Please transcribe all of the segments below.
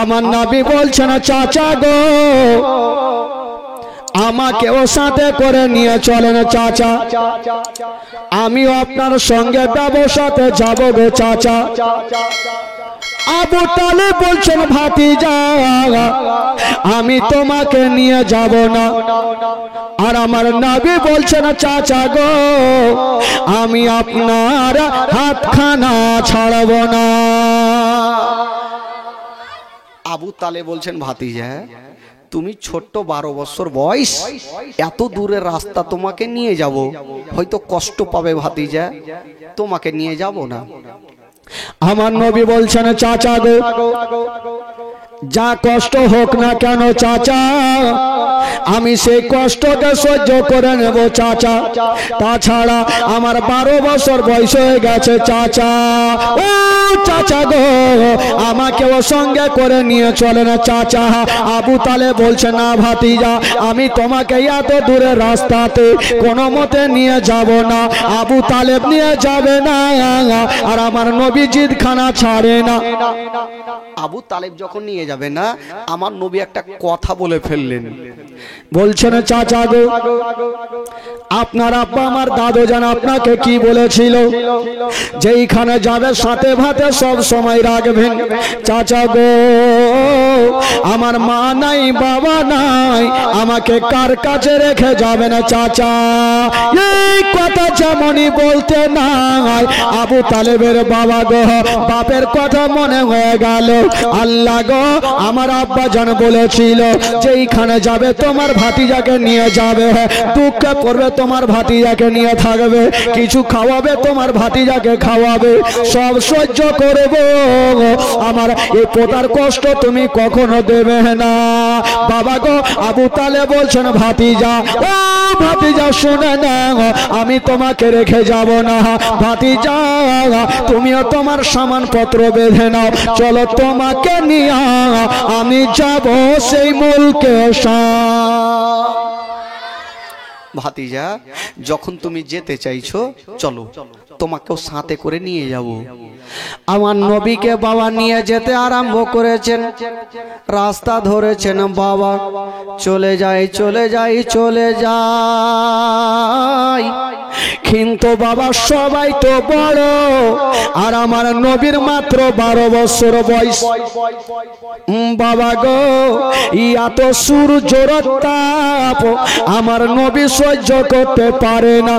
আমার নবী বলছেন চাচা গো আমাকেও সাথে করে নিয়ে চলেন চাচা, আমিও আপনার সঙ্গে ব্যবসাতে যাব গো চাচা। আবু তালেব বলছেন ভাতিজা আমি তোমাকে নিয়ে যাব না। আর আমার নবী বলছেন চাচা গো আমি আপনার হাতখানা ছাড়ব না। আবু তালেব বলছেন ভাতিজা তুমি ছোট্ট 12 বছর বয়স, এত দূরের রাস্তা তোমাকে নিয়ে যাব, হয়তো কষ্ট পাবে ভাতিজা, তোমাকে নিয়ে যাব না। আমার নবী বলছেন চাচা গো যা কষ্ট হোক না কেন চাচা আমি সেই কষ্টকে সহ্য করে নেব চাচা। তাছাড়া আমার 12 বছর বয়স হয়ে গেছে চাচা। ও চাচা গো আমাকেও সঙ্গে করে নিয়ে চলে না চাচা। আবু তালেব বলছে না ভাতিজা আমি তোমাকে এত দূরের রাস্তাতে কোনো মতে নিয়ে যাব না। আবু তালেব নিয়ে যাবে না আর আমার নবী জিদখানা ছাড়ে না। আবু তালেব যখন নিয়ে যাবে না আমার নবী একটা কথা বলে ফেললেন, বলছেন চাচা গো আপনার আব্বা আমার দাদু জান আপনাকে কি বলেছিল যেইখানে যাবে সাথে ভাতে সব সময় রাখবেন। চাচা গো আমার মা নাই বাবা নাই আমাকে কার কাছে রেখে যাবে না চাচা। এই কথা যেমনই বলতে নাই আবু তালেবের বাবা গো বাপের কথা মনে হয়ে গেল। আল্লাহ গো আমার আব্বা জান বলেছিল যেইখানে যাবে তোমার ভাতিজাকে নিয়ে যাবে, দুঃখে পড়বে তোমার ভাতিজাকে নিয়ে থাকবে, কিছু খাওয়াবে তোমার ভাতিজাকে খাওয়াবে, সব সহ্য করবো, আমার এই পোতার কষ্ট তুমি কখনো দেবে না। বাবা গো আবু তালেব বলছেন ভাতিজা ও ভাতিজা শুনে না আমি তোমাকে রেখে যাব না। ভাতিজা তুমিও তোমার সামানপত্র বেঁধে নাও, চলো তোমাকে নিয়ে আমি যাব সেই মুলকে শাম। ভাতিজা যখন তুমি যেতে চাইছো চলো তোমাকেও সাথে করে নিয়ে যাব। আমার নবীকে বাবা নিয়ে যেতে আরম্ভ করেছেন, রাস্তা ধরেছেন বাবা চলে যাই চলে যাই চলে যাই, কিন্তু বাবা সবাই তো বড় আর আমার নবীর মাত্র 12 বছর বয়স। বাবা গো এত সূর্যের তাপ আমার নবী সহ্য করতে পারে না।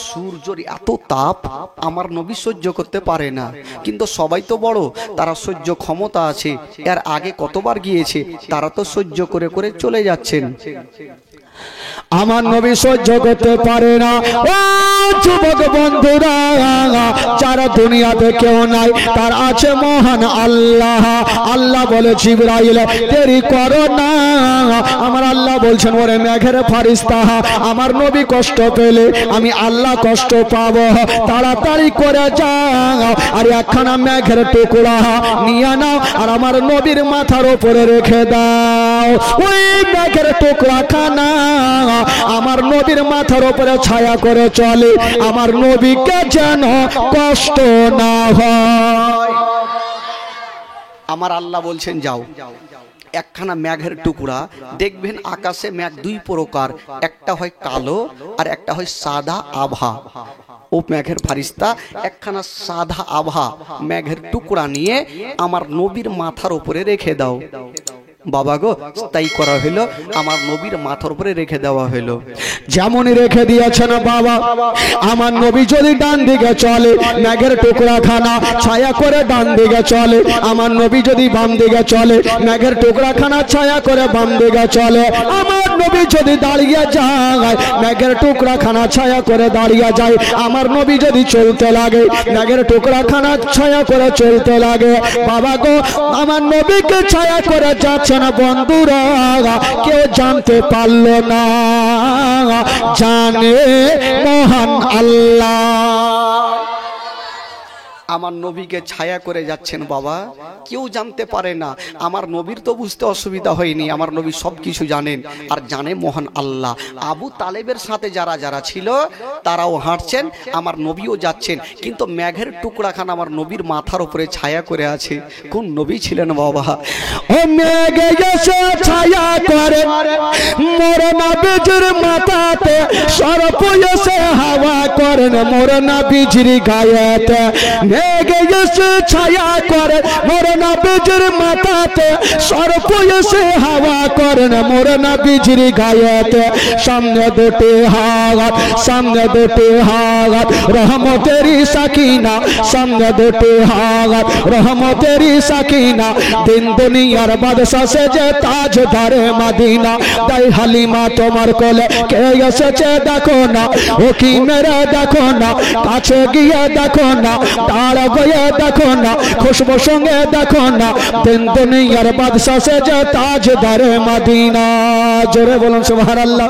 সূর্যের এত তাপ আমার নবী সহ্য করতে পারে না, কিন্তু সবাই তো বড় তারা সহ্য ক্ষমতা আছে, এর আগে কতবার গিয়েছে তারা তো সহ্য করে করে চলে যাচ্ছেন। আমার নবী সহ্য করতে পারে না। ও যুবক বন্ধুরা যারা দুনিয়াতে কেউ নাই তার আছে মহান আল্লাহ। আল্লাহ বলে জিবরাইল দেরি করো না, আমার আল্লাহ বলছেন ওরে মেঘের ফারিস্তা আমার নবী কষ্ট পেলে আমি আল্লাহ কষ্ট পাবো, তাড়াতাড়ি করে যাও আর একখানা মেঘের টুকরা নিয়ে নাও আর আমার নবীর মাথার উপরে রেখে দাও। ওই মেঘের টুকরা খানা আমার নবীর মাথার উপরে ছায়া করে চলে, আমার নবীকে যেন কষ্ট না হয়। আমার আল্লাহ বলছেন যাও একখানা মেঘের টুকরা দেখবেন আকাশে মেঘ 2 প্রকার, একটা হয় কালো আর একটা হয় সাদা আভা। ও মেঘের ফারিস্তা একখানা সাদা আভা মেঘের টুকরা নিয়ে আমার নবীর মাথার উপরে রেখে দাও। বাবা গো তাই করা হলো, আমার নবীর মাথার উপরে রেখে দেওয়া হলো। যেমনই রেখে দিয়েছেন বাবা আমার নবী যদি ডান দিকে চলে মেঘের টুকরা খানা ছায়া করে ডান দিকে চলে, আমার নবী যদি বাম দিকে চলে মেঘের টুকরা খানা ছায়া করে বাম দিকে চলে, আমার নবী যদি দাঁড়িয়ে যায় মেঘের টুকরা খানা ছায়া করে দাঁড়িয়ে যায়, আমার নবী যদি চলতে লাগে মেঘের টুকরা খানা ছায়া করে চলতে লাগে। বাবা গো আমার নবীকে ছায়া করে যাচ্ছে না বন্ধুরা, কেউ জানতে পারলো না, জানে মহান আল্লাহ। আমার নবীকে ছায়া করে যাচ্ছেন বাবা, কেউ জানতে পারে না। আমার নবীর তো বুঝতে অসুবিধা হয়নি, আমার নবী সব কিছু জানেন, আর জানে মহান আল্লাহ। আবু তালেবের সাথে যারা যারা ছিল তারাও হাঁটছেন, আমার নবীও যাচ্ছেন, কিন্তু মেঘের টুকরাখানা আমার নবীর মাথার উপরে ছায়া করে আছে। কোন নবী ছিলেন বাবা? ও মেঘে এসে ছায়া করে মোর নবীজির মাথাতে, সর্প এসে হাওয়া করেন মোর নবীজির গায়েতে। মেঘে এসে ছায়া করে মোর নবীজির মাথাতে, সর্প এসে হাওয়া করেন মোর নবীজির গায়েতে। সামনে দুটি হাত, সামনে দুটি হাত রহমতেরি সাকিনা, সামনে দুটি হাত রহমতেরি সাকিনা। দিন দুনিয়ার বাদশা সে যে তাজদারে মদিনা। দাই হালিমা তোমার কোলে কে এসেছে দেখো না, ও কি মেরে দেখো না, কাছে গিয়ে দেখো না, দাঁড়া গিয়ে দেখো না, খুশবু সঙ্গে দেখো না। দিন দুনিয়ার বাদশা সে যে তাজদারে মদিনা। জোরে বলুন সুবহানাল্লাহ।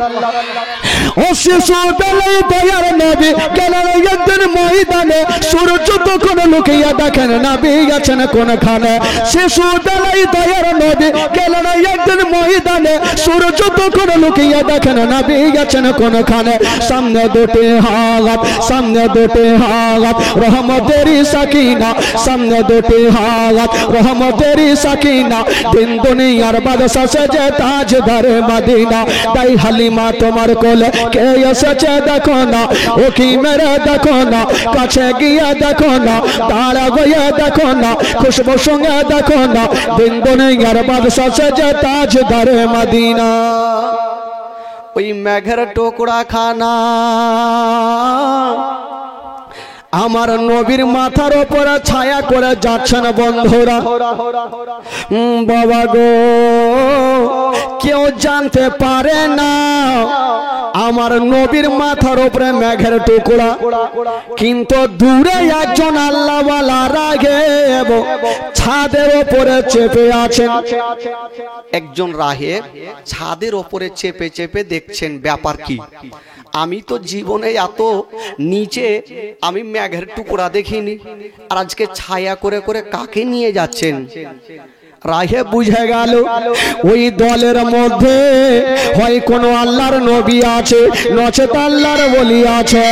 ও শিশু বেলায় দয়ার নবী গেলেন একদিন ময়দানে, সূর্য তখন লুকিয়ে দেখেন নবী আছেন কোনখানে। শিশু বেলায় দয়ার নবী গেলেন একদিন ময়দানে, সূর্য তখন লুকিয়ে দেখেন নবী আছেন কোনখানে। সামনে দুটি হাত, সামনে দুটি হাত রহমতেরি সাকিনা, সামনে দুটি হাত রহমতেরি সাকিনা। দিন দুনিয়ার বাদশা সে যে তাজদারে মদিনা। তাই হালিমা তোমার কোলে কে এসেছে দেখো না, ও কি মেরে দেখো না, কাছে গিয়ে দেখো না, দাঁড়া গিয়ে দেখো না, খুশবু সঙ্গে দেখো না। দিন দুনিয়ার বাদশা সে যে তাজদারে মদিনা। ওই মেঘের টুকরা খানা আমার নবীর মাথার উপরে ছায়া করে যাচ্ছেন বন্ধুরা। বাবা গো, কেউ জানতে পারে না আমার নবীর মাথার উপরে মেঘের টুকরা, কিন্তু দূরে একজন আল্লাহওয়ালা রাগেব ছাদের উপরে চেপে আছেন। একজন রাহেব ছাদের ওপরে চেপে চেপে দেখছেন ব্যাপার কি। আমি তো জীবনে এত নিচে আমি মেঘের টুকরা দেখিনি, আর আজকে ছায়া করে করে কাকে নিয়ে যাচ্ছেন? রাহে বুঝে গেল ওই দলের মধ্যে হয় কোনো আল্লাহর নবী আছে, নচেত আল্লাহর ওলি আছে।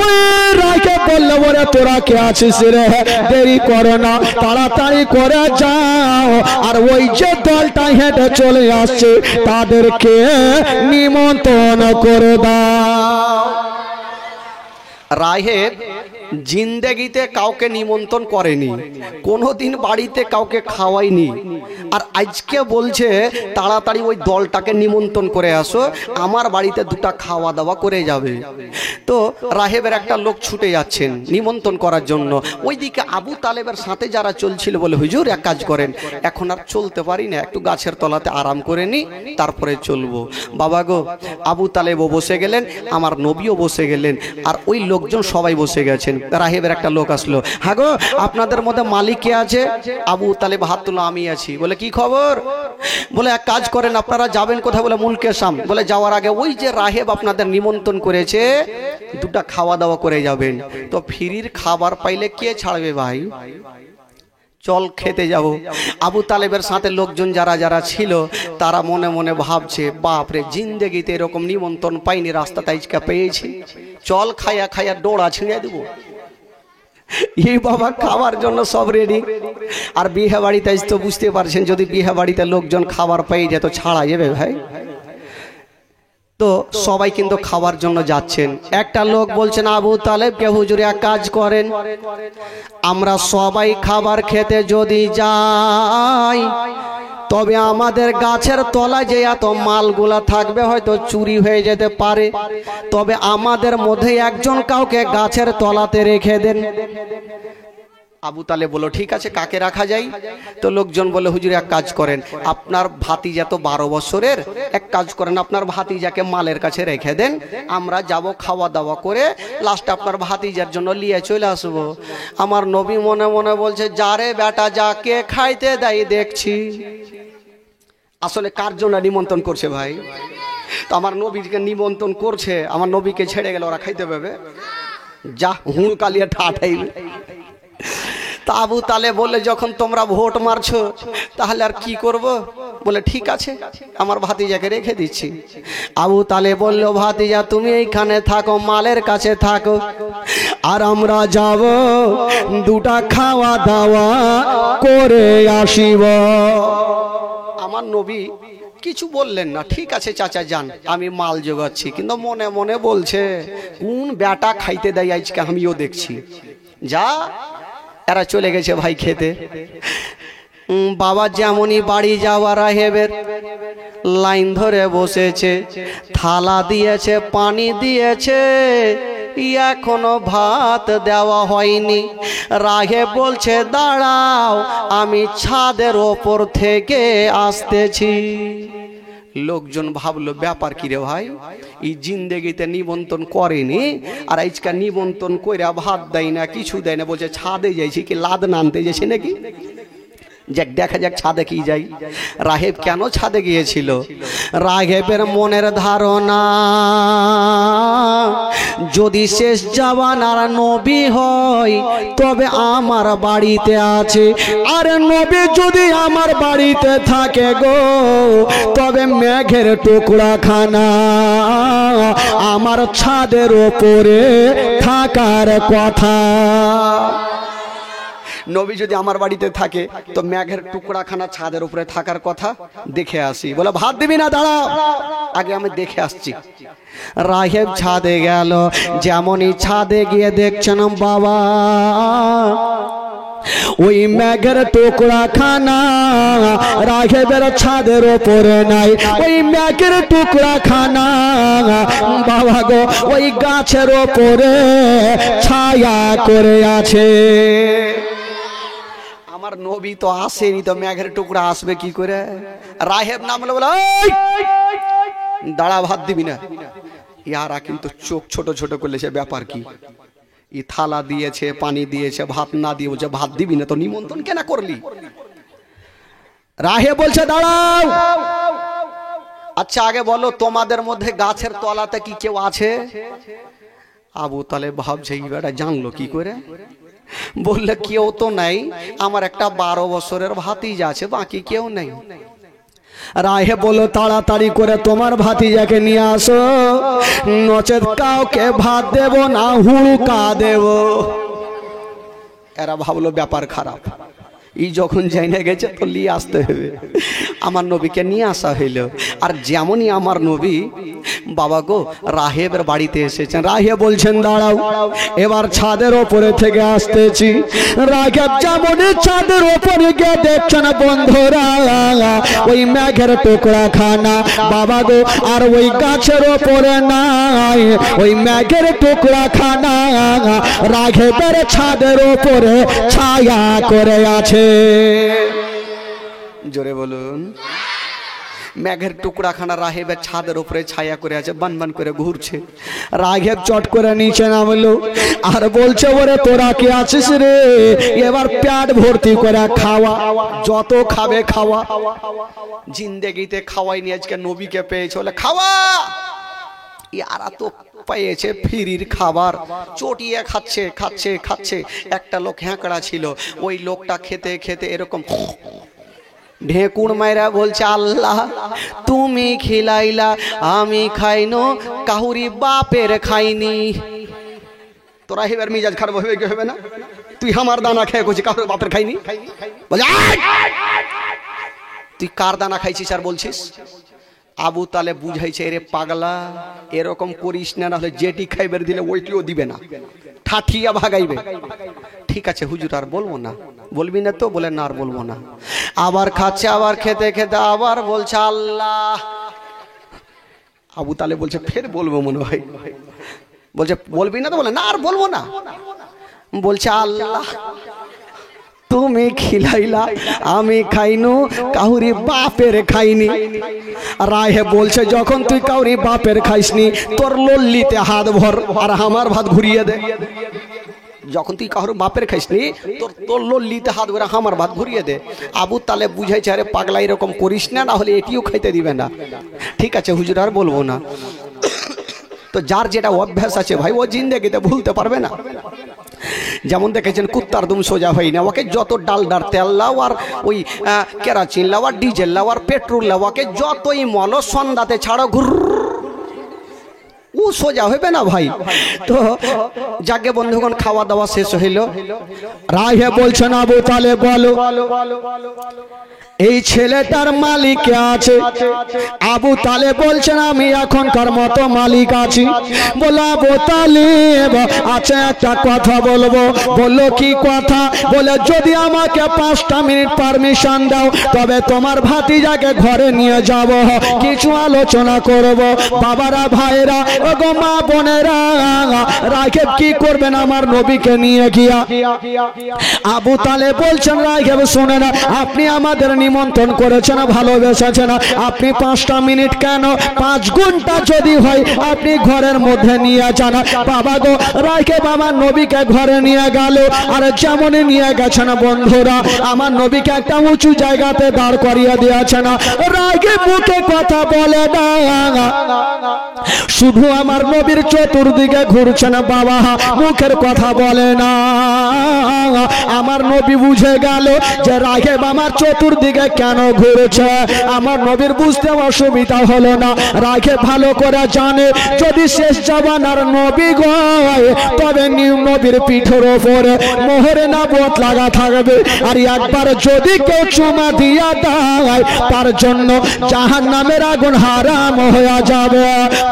ওই রাহে বলল, ওরে তোরা কে আছিস রে, দেরি করো না, তাড়াতাড়ি করে যাও, আর ওই যে দলটা হেঁটে চলে আসছে তাদেরকে নিমন্ত্রণ করে দাও। রাহেব জিন্দেগিতে কাউকে নিমন্ত্রণ করেনি, কোনোদিন বাড়িতে কাউকে খাওয়ায়নি, আর আজকে বলছে তাড়াতাড়ি ওই দলটাকে নিমন্ত্রণ করে আসো, আমার বাড়িতে দুটা খাওয়া দাওয়া করে যাবে। তো রাহেবের একটা লোক ছুটে যাচ্ছেন নিমন্ত্রণ করার জন্য। ওইদিকে আবু তালেবের সাথে যারা চলছিল বলে, হুজুর এক কাজ করেন, এখন আর চলতে পারি না, একটু গাছের তলাতে আরাম করে নি, তারপরে চলবো। বাবা গো, আবু তালেবও বসে গেলেন, আমার নবীও বসে গেলেন, আর ওই লোকজন সবাই বসে গেছেন। রাহেবের একটা লোক আসলো, হ্যাঁ গো আপনাদের মধ্যে মালিক কে আছে? আবু তালেব হাত তুলো, আমি আছি। বলে কি খবর? বলে এক কাজ করেন, আপনারা যাবেন কোথায়? বলে মুলকে শাম। বলে যাওয়ার আগে ওই যে রাহেব আপনাদের নিমন্ত্রণ করেছে দুটা খাওয়া দাওয়া করে যাবেন। তো ফ্রির খাবার পাইলে কে ছাড়বে ভাই, চল খেতে যাব। আবু তালেবের সাথে লোকজন যারা যারা ছিল তারা মনে মনে ভাবছে, বাপরে জিন্দেগিতে এরকম নিমন্ত্রণ পাইনি, রাস্তাতে আজকে পেয়েছি, চল খায়া খায়া ডোড়া ছিঁড়ে দেবো। এই বাবা খাওয়ার জন্য সব রেডি। আর বিয়ে বাড়িতে তো বুঝতে পারছেন, যদি বিয়ে বাড়িতে লোকজন খাবার পেয়ে যেত ছাড়া যাবে ভাই। তো সবাই কিন্তু খাওয়ার জন্য যাচ্ছেন। একটা লোক বলছেন আবু তালেবকে, হুজুর এক কাজ করেন, আমরা সবাই খাবার খেতে যদি যাই তবে আমাদের গাছের তলায় যে এত মালগুলা থাকবে হয়তো চুরি হয়ে যেতে পারে, তবে আমাদের মধ্যে একজন কাউকে গাছের তলাতে রেখে দেন। আবু তালেব বলল ঠিক আছে, কাকে রাখা যায়? তো লোকজন বলে হুজুর এক কাজ করেন, আপনার ভাতিজা তো 12 বছরের, এক কাজ করেন আপনার ভাতিজাকে মালের কাছে রেখে দেন, আমরা যাব খাওয়া দাওয়া করে লাস্টে আপনার ভাতিজার জন্য নিয়ে চলে আসবো। আমার নবী মনে মনে বলছে, যারে বেটা যাকে খাইতে দেয় দেখছি। আসলে কার জন্য নিমন্ত্রণ করছে ভাই? তো আমার নবীকে নিমন্ত্রণ করছে, আমার নবীকে ছেড়ে গেলে ওরা খাইতে পাবে? যা হুড় কালিয়া ঠাঠাইল। তা আবু তালেব বললে যখন তোমরা ভোট মারছো তাহলে আর কি করব? বলে ঠিক আছে আমার ভাতিজাকে রেখে দিচ্ছি। আবু তালেব বলল ভাতিজা তুমি এইখানে থাকো, মালের কাছে থাকো, আর আমরা যাব দুটা খাওয়া দাওয়া করে আসিব। আমার নবী কিছু বললেন না। ঠিক আছে চাচা যান, আমি মাল জোগাচ্ছি। কিন্তু মনে মনে বলছে কোন বেটা খাইতে দেয় আজকে আমিও দেখছি। যা এরা চলে গেছে ভাই খেতে। বাবা যেমনই বাড়ি যাওয়া রাহেবের লাইন ধরে বসেছে, থালা দিয়েছে, পানি দিয়েছে, এখনো ভাত দেওয়া হয়নি। রাহেব বলছে দাঁড়াও আমি ছাদের ওপর থেকে আসতেছি। লোকজন ভাবলো ব্যাপার কি রে ভাই, এই জিন্দেগিতে নিমন্ত্রণ করেনি আর আজকে নিমন্ত্রণ কইরা ভাত দেয় না, কিছু দেয় না, বলছে ছাদে যাইছি কি লাদ নানতে যাইছি নাকি। যাক দেখা যাক ছাদে কি যাই। রাহেব কেন ছাদে গিয়েছিল? রাহেবের মনের ধারণা যদি শেষ জামানার নবী হয় তবে আমার বাড়িতে আছে, আর নবী যদি আমার বাড়িতে থাকে গো তবে মেঘের টুকরা খানা আমার ছাদের ওপরে থাকার কথা। নবী যদি আমার বাড়িতে থাকে তো মেঘের টুকরাখানা ছাদের উপরে থাকার কথা। দেখে আসি। বলে ভাত দিবি না, দাঁড়া আগে আমি দেখে আসছি। রাহেব ছাদে গেল। যেমনই ছাদে গিয়ে দেখছেন বাবা ওই মেঘের টুকরা খানা রাহেবের ছাদের ওপরে নাই, ওই মেঘের টুকরা খানা বাবা গো ওই গাছের ওপরে ছায়া করে আছে। আমার নবী তো আসেনি, তো মেঘের টুকরা আসবে কি করে? রাহেব নামলে বলে দাঁড়া ভাত দিবি না। ইয়ারা কিন্তু চোখ ছোট ছোট করলে সে ব্যাপার কি? ই থালা দিয়েছে, পানি দিয়েছে, ভাত না দিয়ে বলছে ভাত দিবি না, তো নিমন্ত্রণ কেন করলি? রাহেব বলছে দাঁড়াও। আচ্ছা আগে বলো তোমাদের মধ্যে গাছের তলাতে কি কেউ আছে? আবু তালেব ভাবছে এই বেটা জানলো কি করে? বললে কেউ তো নাই, আমার একটা 12 বছরের ভাতিজা আছে, বাকি কেউ নেই। রাহেব বলল তাড়াতাড়ি করে তোমার ভাতিজাকে নিয়ে আসো, নচেত কাউকে ভাত দেব না, হুড়কা দেব। এরা ভাবলো ব্যাপার খারাপ, এই যখন যাইনে গেছে তো নিয়ে আসতে হবে। আমার নবীকে নিয়ে আসা হইল। আর যেমনই আমার নবী বাবা গো রাহেবের বাড়িতে এসেছেন, রাহেব বলছেন দাঁড়াও এবার ছাদের ওপরে থেকে আসতেছি। রাহেব যেমনই ছাদের ওপরে গিয়ে দেখছেন বন্ধুরা ওই মেঘের টুকরা খানা বাবা গো আর ওই গাছের ওপরে নাই, ওই মেঘের টুকরা খানা রাহেবের ছাদের ওপরে ছায়া করে আছে। জোরে বলুন। মেঘের টুকরাখানা রাহেবের ছাদের উপরে ছায়া করে আছে, বান বান করে ঘুরছে। রাহেব চট করে নিচে নামলো আর বলছে ওরে তোরা কি আছিস রে, এবার পেট ভর্তি করে খাওয়া, যত খাবে খাওয়া। জিন্দেগিতে খাওয়াইনি, আজকে নবীকে পেয়েছে বলে খাওয়া। ইয়ারা তো পেয়েছে ফ্রির খাবার, চটিয়ে খাচ্ছে খাচ্ছে খাচ্ছে। একটা লোক হ্যাঁকড়া ছিল, ওই লোকটা খেতে খেতে এরকম ঢেকুর মাইরা বলছে আল্লাহ তুমি খিলাইলা আমি খাইনো, কাহুরি বাপের খাইনি। তোরা এবার মিজাজ খারাপ হবে কি হবে না? তুই আমার দানা খেয়ে করছিস, কাহুরি বাপের খাইনি? বলে তুই কার দানা খাইছিস আর বলছিস? আবু তালেব বুঝাইছে এরে পাগলা, এরকম করিস না, নাহলে যেটি খাইবার দিলে ওইটিও দিবে না, ঠাঠিয়া ভাগাইবে। ঠিক আছে হুজুর আর বলবো না। বলবি না তো? বলে না আর বলবো না। আবার খাচ্ছে, আবার খেতে খেতে আবার বলছে আল্লাহ। আবু তালেব বলছে ফের বলবো মনে হয়। বলছে বলবি না তো? বলে না আর বলবো না। বলছে আল্লাহ তুমি খিলাইলা আমি খাইনু, কাহুরি বাপের খাইনি। রাহেব বলছে যখন তুই কাউরি বাপের খাইসনি তোর লল্লিতে হাত ভর আর আমার ভাত ঘুরিয়ে দে। যখন তুই কাহুর বাপের খাইসনি তোর লল্লিতে হাত ভরে আমার ভাত ঘুরিয়ে দে। আবু তালেব বুঝাইছে আরে পাগলা এরকম করিস না, না হলে এটিও খাইতে দিবে না। ঠিক আছে হুজুর আর বলবো না। তো যার যেটা অভ্যাস আছে ভাই ও জিন্দেগিতে ভুলতে পারবে না। যেমন দেখেছেন কুত্তার দুম সোজা হয় না, ওকে যত ডালডার তেল লাও আর ওই কেরাচিন লাও আর ডিজেল লাও আর পেট্রোল লাও, ওকে যতই মলো সন্ধ্যাতে ছাড়ো ঘুর ও সোজা হবে না ভাই। তো যাকে বন্ধুগণ খাওয়া দাওয়া শেষ হইল, রাহে বলছেন আবু তালেব বলো এই ছেলেটার মালিক কে আছে? আবু তালেব বলছেন আমি এখনকার মতো মালিক আছি। বলে আবু তালেব আচ্ছা একটা কথা বলবো। বললো কি কথা? বলে যদি আমাকে 5টা মিনিট পারমিশন দাও তবে তোমার ভাতিজাকে ঘরে নিয়ে যাব, কিছু আলোচনা করব। বাবারা ভাইরা ও গো মা বোনেরা, রাঘেব কি করবেন আমার নবীকে নিয়ে গিয়া? আবু তালেব বলছেন রাঘেব শোনে না, আপনি আমাদের নিমন্ত্রণ করেছেন, ভালোবেসেছেন, আপনি 5টা মিনিট কেন 5 ঘন্টা যদি হয় আপনি ঘরের মধ্যে নিয়ে যান। বাবা গো রাঘেব আমার নবীকে ঘরে নিয়ে গেল, আর যেমনই নিয়ে গেছেন বন্ধুরা আমার নবীকে একটা উঁচু জায়গাতে দাঁড় করিয়ে দিয়েছেন। রাঘেব মুখে কথা বলে না, শুধু আমার নবীর চতুর্দিকে ঘুরছেন বাবা, মুখের কথা বলে না। আমার নবী বুঝে গেল যে রাঘেব আমার চতুর্দিকে কেন ঘুরছে। আমার নবীর বুঝতে অসুবিধা হলো না। রাঘেব ভালো করে জানে যদি শেষ জামানার নবী গয় তবে নবীর পিঠের ওপরে মোহরে নবুয়ত লাগা থাকবে, আর একবার যদি কেউ চুমা দিয়া দেয় তার জন্য জাহান্নামের আগুন হারাম হয়ে যাবে।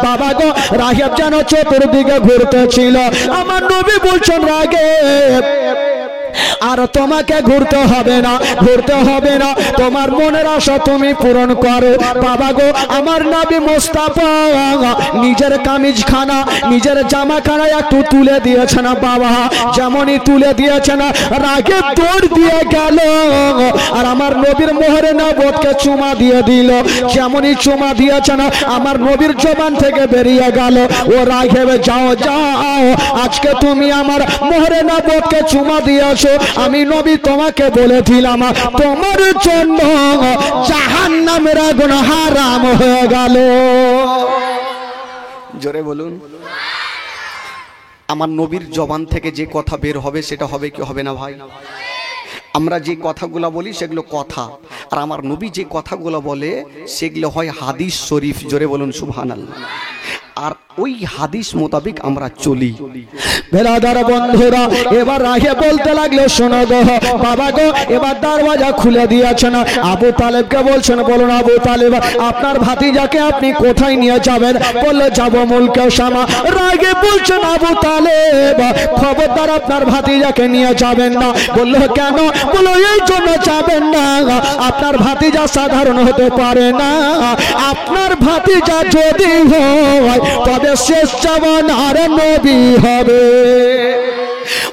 বাবা গো রাঘেব যেন চতুর্দিকে ঘুরতেছিল। আমার নবী বলছেন রাঘেব আর তোমাকে ঘুরতে হবে না, ঘুরতে হবে না, তোমার মনের আশা তুমি পূরণ করো। বাবা গো আমার নবী মোস্তাফা নিজের কামিজ খানা নিজের জামা খানা একটু তুলে দিয়েছেন বাবা, যেমনই তুলে দিয়েছেন রাঘেব দৌড় দিয়ে গেল আর আমার নবীর মোহরে নবুয়তকে চুমা দিয়ে দিল। যেমনই চুমা দিয়েছেন আমার নবীর জবান থেকে বেরিয়ে গেল ও রাঘেব যাও যাও, আজকে তুমি আমার মোহরে নবুয়তকে চুমা দিয়েছো, আমি নবী তোমাকে বলেছিলাম তোমার জন্য জাহান্নামের আগুন হারাম হয়ে গেল। জোরে বলুন। আমার নবীর জবান থেকে যে কথা বের হবে সেটা হবে কি হবে না ভাই? আমরা যে কথাগুলো বলি সেগুলো কথা, আর আমার নবী যে কথাগুলো বলে সেগুলো হয় হাদিস শরীফ। জোরে বলুন সুবহানাল্লাহ। আর ওই হাদিস মোতাবেক আমরা চলি। বেরাদার বন্ধুরা এবার রাঘেব বলতে লাগলো শোনো গো বাবা গো, এবার দরওয়াজা খুলে দিয়েছেন। আবু তালেবকে বলছেন বলুন আবু তালেব আপনার ভাতিজাকে আপনি কোথায় নিয়ে যাবেন? বললো যাব মুলকে শামা। রাঘেব বলছেন আবু তালেব খবরদার আপনার ভাতিজাকে নিয়ে যাবেন না। বললো কেন? বললো এই জন্য যাবেন না, আপনার ভাতিজা সাধারণ হতে পারে না, আপনার ভাতিজা যদি হয় তবে শেষ জামানার নবী হবে।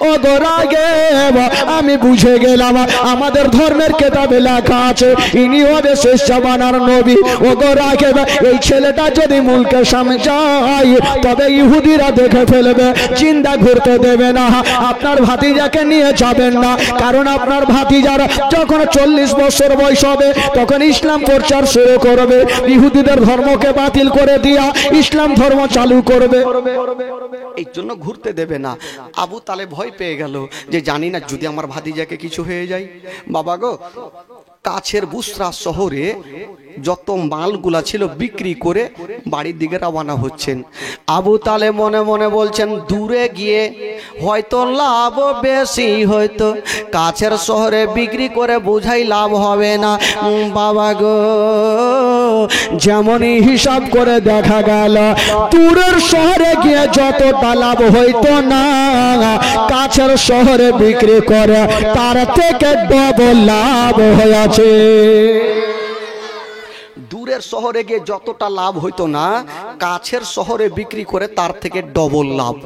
ও গো রাঘেব আমি বুঝে গেলাম, আমাদের ধর্মের কিতাবে লেখা আছে ইনি হবে শেষ জামানার নবী। ও গো রাঘেব এই ছেলেটা যদি মুলকে সামনে যায় তবে ইহুদিরা দেখে ফেলবে, চিন্তা ঘুরতে দেবে না। আপনার ভাতিজাকে নিয়ে যাবেন না, কারণ আপনার ভাতিজার যখন 40 বছর বয়স হবে তখন ইসলাম প্রচার শুরু করবে, ইহুদিদের ধর্মকে বাতিল করে দিয়া ইসলাম ধর্ম চালু করবে, এই জন্য ঘুরতে দেবে না। আবু তালেব ভয় পেয়ে গেল যে জানি না যদি আমার ভাতিজাকে কিছু হয়ে যায়। বাবা গো কাছের বুসরা শহরে যত মালগুলা ছিল বিক্রি করে বাড়ির দিকে রওনা হচ্ছেন। আবু তালেব মনে মনে বলছেন দূরে গিয়ে হয়তো লাভ বেশি, হয়তো কাছের শহরে বিক্রি করে বোঝাই লাভ হবে না। বাবা গো যেমনই হিসাব করে দেখা গেল দূরের শহরে গিয়ে যতটা লাভ হইতো না কাছের শহরে বিক্রি করে তার থেকে ডবল লাভ হয়েছে। দূরের শহরে গিয়ে যতটা লাভ হইতো না কাছের শহরে বিক্রি করে তার থেকে ডবল লাভ।